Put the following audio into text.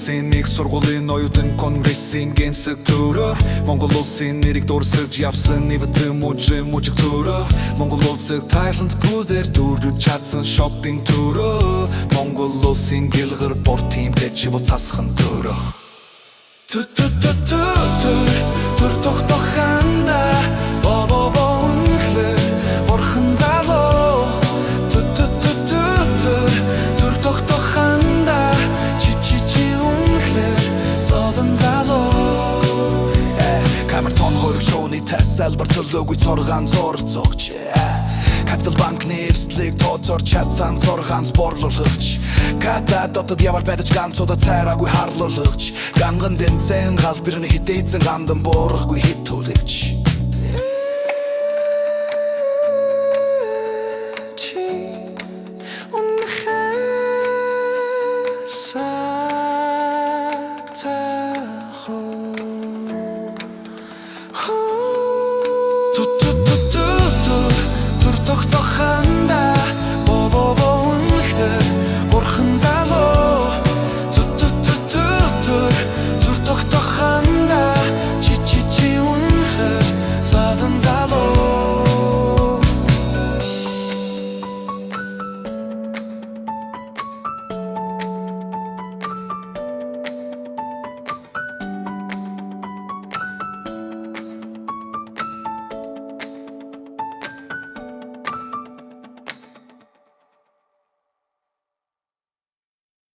улсын нэг сургуулийн оюутан конгрессийн генсэг төрөө Монгол улсын нэрийг дурсаж явсан нэвтэн мужиг төрөө Монгол улсыг Тайланд пүүзээр дүүрж чадсан шопинг төрөө Монгол улсын гэлгэр бор тимтэй чи буцасхан төрөө Төр тогтоханда бобобонхле борхон залуу Төр тогтоханда чи үнхле содан залуу Камер тон хөрг шууны тасалбар төлөөгүй 600 зогч Capital банкны эрсдлийг тооцоорч чадсан 6 борлуулагч Ката дотод явар байдаж ганцуудаа цайраагүй харлуулагч Ганган дэнцэн галбирны хитээцэн гандан буурахгүй хит түлэгч Тут